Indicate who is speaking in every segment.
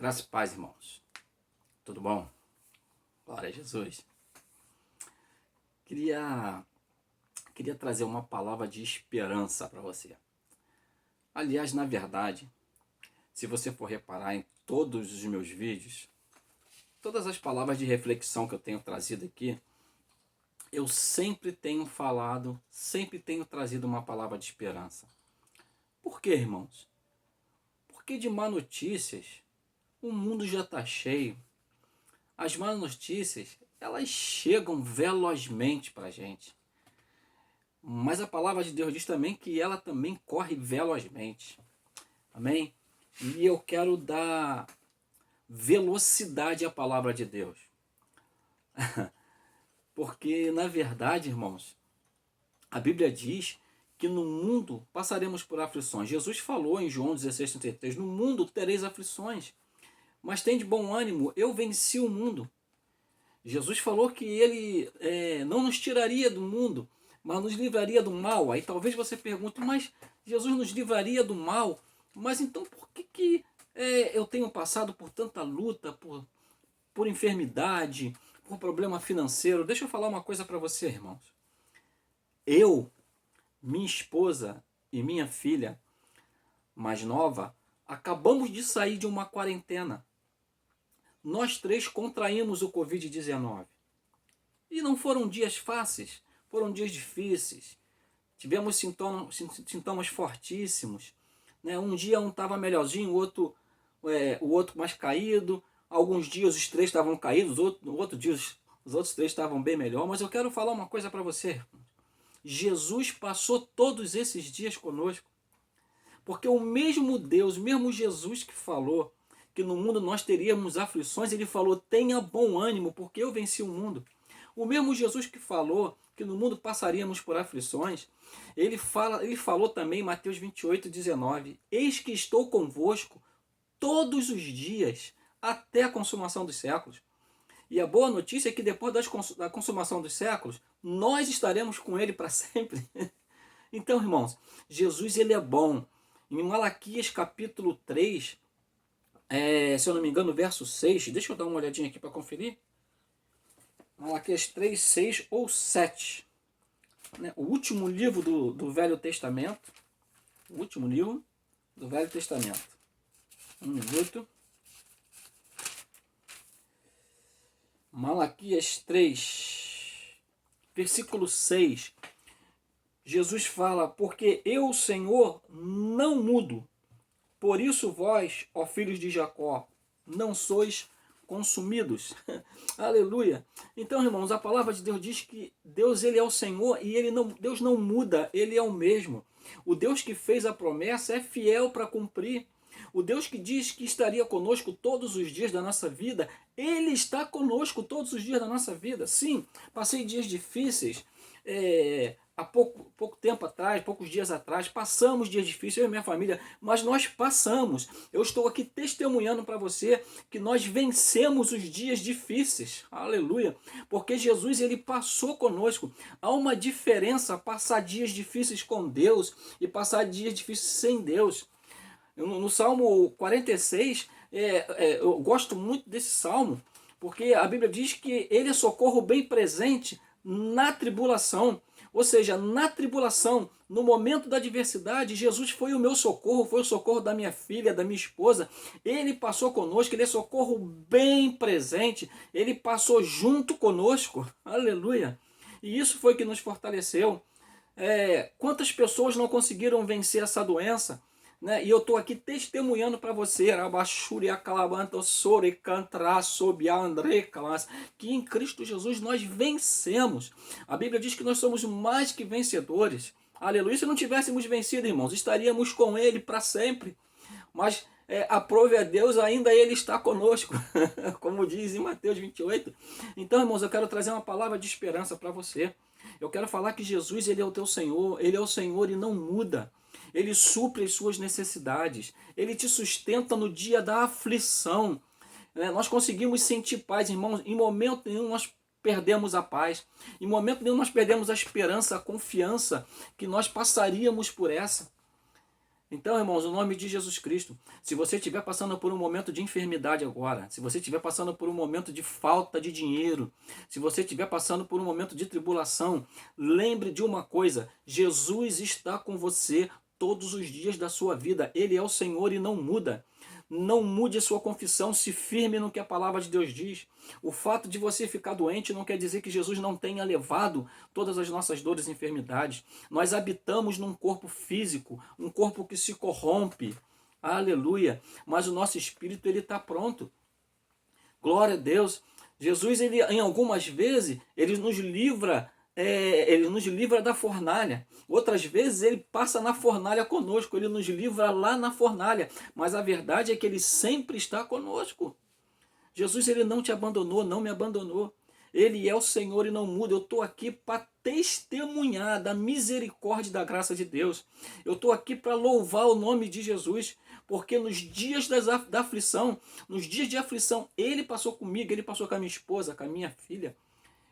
Speaker 1: Graça e paz, irmãos. Tudo bom? Glória a Jesus. Queria trazer uma palavra de esperança para você. Aliás, na verdade, se você for reparar em todos os meus vídeos, todas as palavras de reflexão que eu tenho trazido aqui, eu sempre tenho falado, sempre tenho trazido uma palavra de esperança. Por quê, irmãos? Porque de má notícias, o mundo já está cheio. As más notícias, elas chegam velozmente para a gente. Mas a palavra de Deus diz também que ela também corre velozmente. Amém? E eu quero dar velocidade à palavra de Deus. Porque, na verdade, irmãos, a Bíblia diz que no mundo passaremos por aflições. Jesus falou em João 16:33, no mundo tereis aflições, mas tem de bom ânimo, eu venci o mundo. Jesus falou que ele não nos tiraria do mundo, mas nos livraria do mal. Aí talvez você pergunte, mas Jesus nos livraria do mal? Mas então por que eu tenho passado por tanta luta, por enfermidade, por problema financeiro? Deixa eu falar uma coisa para você, irmãos. Eu, minha esposa e minha filha mais nova, acabamos de sair de uma quarentena. Nós três contraímos o Covid-19. E não foram dias fáceis, foram dias difíceis. Tivemos sintomas fortíssimos. Né? Um dia um estava melhorzinho, o outro mais caído. Alguns dias os três estavam caídos, outro dia os outros três estavam bem melhor. Mas eu quero falar uma coisa para você. Jesus passou todos esses dias conosco. Porque o mesmo Deus, o mesmo Jesus que falou que no mundo nós teríamos aflições, ele falou, tenha bom ânimo, porque eu venci o mundo. O mesmo Jesus que falou que no mundo passaríamos por aflições, ele falou também em Mateus 28:19, eis que estou convosco todos os dias, até a consumação dos séculos. E a boa notícia é que depois da consumação dos séculos, nós estaremos com ele para sempre. Então, irmãos, Jesus ele é bom. Em Malaquias capítulo 3, se eu não me engano, verso 6, deixa eu dar uma olhadinha aqui para conferir. Malaquias 3, 6 ou 7. Né? O último livro do Velho Testamento. O último livro do Velho Testamento. Um minuto. Malaquias 3, versículo 6. Jesus fala, porque eu, Senhor, não mudo. Por isso vós, ó filhos de Jacó, não sois consumidos. Aleluia. Então, irmãos, a palavra de Deus diz que Deus ele é o Senhor e Deus não muda, ele é o mesmo. O Deus que fez a promessa é fiel para cumprir. O Deus que diz que estaria conosco todos os dias da nossa vida, ele está conosco todos os dias da nossa vida. Sim, passei dias difíceis, há pouco tempo atrás, poucos dias atrás, passamos dias difíceis, eu e minha família, mas nós passamos. Eu estou aqui testemunhando para você que nós vencemos os dias difíceis. Aleluia. Porque Jesus, ele passou conosco. Há uma diferença passar dias difíceis com Deus e passar dias difíceis sem Deus. No Salmo 46, eu gosto muito desse salmo, porque a Bíblia diz que ele é socorro bem presente na tribulação. Ou seja, na tribulação, no momento da adversidade, Jesus foi o meu socorro, foi o socorro da minha filha, da minha esposa. Ele passou conosco, ele é socorro bem presente, ele passou junto conosco. Aleluia! E isso foi que nos fortaleceu. Quantas pessoas não conseguiram vencer essa doença? Né? E eu estou aqui testemunhando para você que em Cristo Jesus nós vencemos. A Bíblia diz que nós somos mais que vencedores. Aleluia. Se não tivéssemos vencido, irmãos, estaríamos com ele para sempre. Mas aprove a Deus, ainda ele está conosco, como diz em Mateus 28. Então, irmãos, eu quero trazer uma palavra de esperança para você. Eu quero falar que Jesus, ele é o teu Senhor, ele é o Senhor e não muda. Ele supre as suas necessidades. Ele te sustenta no dia da aflição. Nós conseguimos sentir paz, irmãos. Em momento nenhum nós perdemos a paz. Em momento nenhum nós perdemos a esperança, a confiança que nós passaríamos por essa. Então, irmãos, no nome de Jesus Cristo, se você estiver passando por um momento de enfermidade agora, se você estiver passando por um momento de falta de dinheiro, se você estiver passando por um momento de tribulação, lembre de uma coisa: Jesus está com você todos os dias da sua vida. Ele é o Senhor e não muda. Não mude a sua confissão, se firme no que a palavra de Deus diz. O fato de você ficar doente não quer dizer que Jesus não tenha levado todas as nossas dores e enfermidades. Nós habitamos num corpo físico, um corpo que se corrompe. Aleluia! Mas o nosso espírito, ele está pronto. Glória a Deus. Jesus, ele, em algumas vezes, ele nos livra da fornalha. Outras vezes ele passa na fornalha conosco, ele nos livra lá na fornalha. Mas a verdade é que ele sempre está conosco. Jesus, ele não te abandonou, não me abandonou. Ele é o Senhor e não muda. Eu estou aqui para testemunhar da misericórdia e da graça de Deus. Eu estou aqui para louvar o nome de Jesus, porque nos dias da aflição, nos dias de aflição, ele passou comigo, ele passou com a minha esposa, com a minha filha.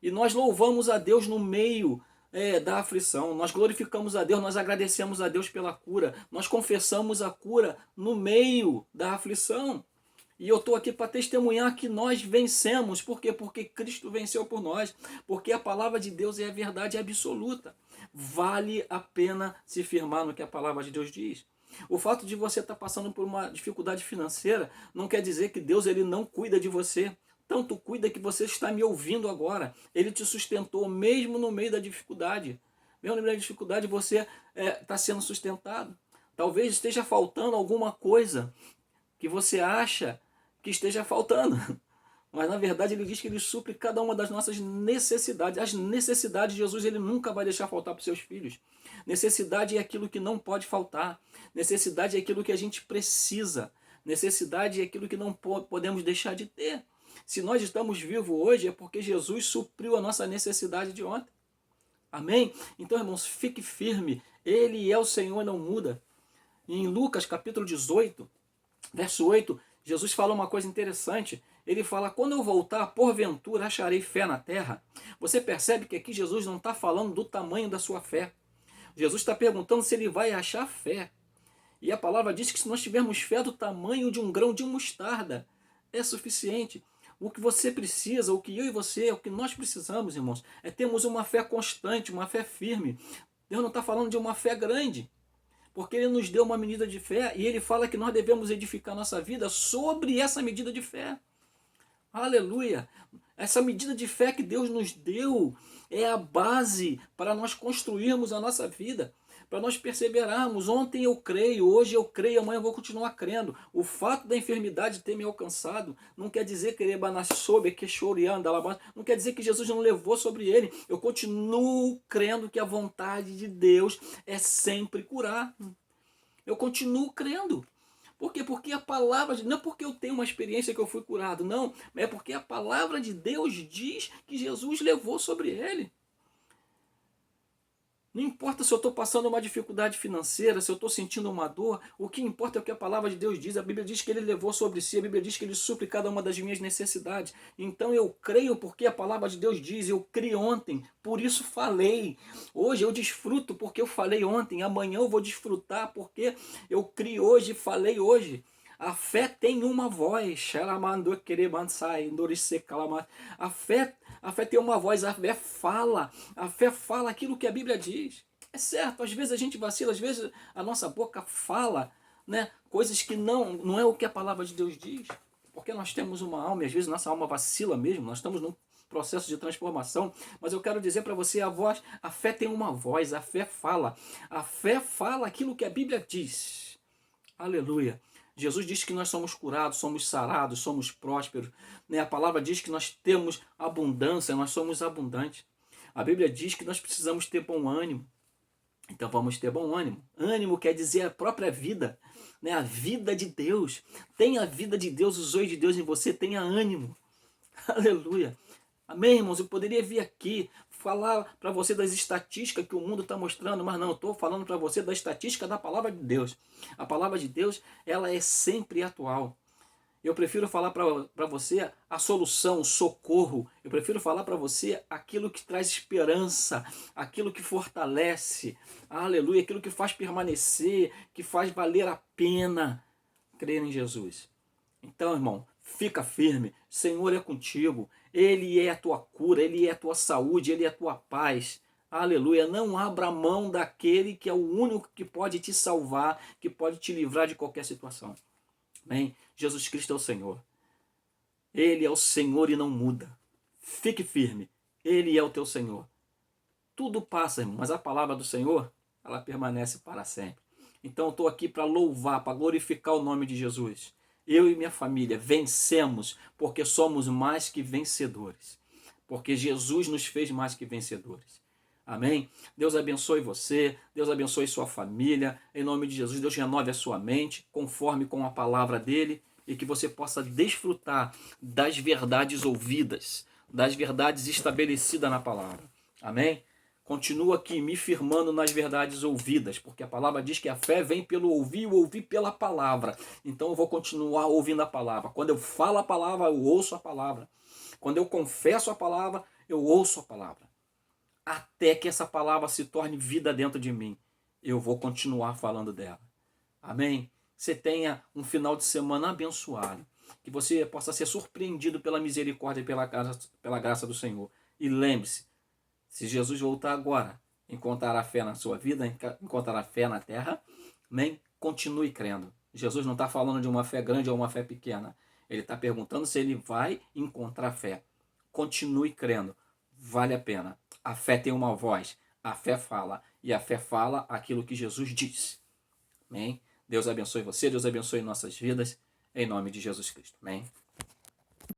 Speaker 1: E nós louvamos a Deus no meio da aflição, nós glorificamos a Deus, nós agradecemos a Deus pela cura, nós confessamos a cura no meio da aflição. E eu estou aqui para testemunhar que nós vencemos. Por quê? Porque Cristo venceu por nós. Porque a palavra de Deus é a verdade absoluta. Vale a pena se firmar no que a palavra de Deus diz. O fato de você estar passando por uma dificuldade financeira não quer dizer que Deus, ele não cuida de você. Tanto cuida que você está me ouvindo agora. Ele te sustentou mesmo no meio da dificuldade. Mesmo no meio da dificuldade você está sendo sustentado. Talvez esteja faltando alguma coisa que você acha que esteja faltando. Mas na verdade ele diz que ele supre cada uma das nossas necessidades. As necessidades de Jesus, ele nunca vai deixar faltar para os seus filhos. Necessidade é aquilo que não pode faltar. Necessidade é aquilo que a gente precisa. Necessidade é aquilo que não podemos deixar de ter. Se nós estamos vivos hoje é porque Jesus supriu a nossa necessidade de ontem. Amém? Então, irmãos, fique firme. Ele é o Senhor, não muda. Em Lucas capítulo 18, verso 8, Jesus fala uma coisa interessante. Ele fala: quando eu voltar, porventura acharei fé na terra. Você percebe que aqui Jesus não está falando do tamanho da sua fé. Jesus está perguntando se ele vai achar fé. E a palavra diz que se nós tivermos fé do tamanho de um grão de mostarda, é suficiente. O que você precisa, o que eu e você, o que nós precisamos, irmãos, é termos uma fé constante, uma fé firme. Deus não está falando de uma fé grande, porque ele nos deu uma medida de fé e ele fala que nós devemos edificar nossa vida sobre essa medida de fé. Aleluia! Essa medida de fé que Deus nos deu é a base para nós construirmos a nossa vida, para nós perseverarmos. Ontem eu creio, hoje eu creio, amanhã eu vou continuar crendo. O fato da enfermidade ter me alcançado não quer dizer que não quer dizer que Jesus não levou sobre ele. Eu continuo crendo que a vontade de Deus é sempre curar. Eu continuo crendo. Por quê? Porque a palavra, não é porque eu tenho uma experiência que eu fui curado, não. É porque a palavra de Deus diz que Jesus levou sobre ele. Não importa se eu estou passando uma dificuldade financeira, se eu estou sentindo uma dor, o que importa é o que a palavra de Deus diz. A Bíblia diz que ele levou sobre si, a Bíblia diz que ele supre cada uma das minhas necessidades. Então eu creio porque a palavra de Deus diz, eu criei ontem, por isso falei. Hoje eu desfruto porque eu falei ontem, amanhã eu vou desfrutar porque eu criei hoje e falei hoje. A fé tem uma voz. A fé tem uma voz, a fé fala aquilo que a Bíblia diz. É certo, às vezes a gente vacila, às vezes a nossa boca fala, né, coisas que não é o que a palavra de Deus diz. Porque nós temos uma alma e às vezes nossa alma vacila mesmo, nós estamos num processo de transformação, mas eu quero dizer para você, a fé tem uma voz, a fé fala aquilo que a Bíblia diz. Aleluia. Jesus diz que nós somos curados, somos sarados, somos prósperos. A palavra diz que nós temos abundância, nós somos abundantes. A Bíblia diz que nós precisamos ter bom ânimo. Então vamos ter bom ânimo. Ânimo quer dizer a própria vida, a vida de Deus. Tenha a vida de Deus, o zoe de Deus em você, tenha ânimo. Aleluia. Amém, irmãos? Eu poderia vir aqui falar para você das estatísticas que o mundo está mostrando, mas não, eu estou falando para você da estatística da palavra de Deus. A palavra de Deus, ela é sempre atual. Eu prefiro falar para você a solução, o socorro. Eu prefiro falar para você aquilo que traz esperança, aquilo que fortalece, aleluia, aquilo que faz permanecer, que faz valer a pena crer em Jesus. Então, irmão, fica firme. Senhor é contigo. Ele é a tua cura, Ele é a tua saúde, Ele é a tua paz. Aleluia. Não abra mão daquele que é o único que pode te salvar, que pode te livrar de qualquer situação. Amém? Jesus Cristo é o Senhor. Ele é o Senhor e não muda. Fique firme. Ele é o teu Senhor. Tudo passa, irmão, mas a palavra do Senhor, ela permanece para sempre. Então eu estou aqui para louvar, para glorificar o nome de Jesus. Eu e minha família vencemos porque somos mais que vencedores. Porque Jesus nos fez mais que vencedores. Amém? Deus abençoe você, Deus abençoe sua família. Em nome de Jesus, Deus renove a sua mente, conforme com a palavra dele, e que você possa desfrutar das verdades ouvidas, das verdades estabelecidas na palavra. Amém? Continuo aqui me firmando nas verdades ouvidas, porque a palavra diz que a fé vem pelo ouvir e o ouvir pela palavra. Então eu vou continuar ouvindo a palavra. Quando eu falo a palavra, eu ouço a palavra. Quando eu confesso a palavra, eu ouço a palavra. Até que essa palavra se torne vida dentro de mim. Eu vou continuar falando dela. Amém? Você tenha um final de semana abençoado. Que você possa ser surpreendido pela misericórdia e pela graça do Senhor. E lembre-se, se Jesus voltar agora, encontrará fé na sua vida, encontrará fé na terra, nem continue crendo. Jesus não está falando de uma fé grande ou uma fé pequena. Ele está perguntando se ele vai encontrar fé. Continue crendo. Vale a pena. A fé tem uma voz. A fé fala. E a fé fala aquilo que Jesus diz. Amém? Deus abençoe você. Deus abençoe nossas vidas. Em nome de Jesus Cristo. Amém?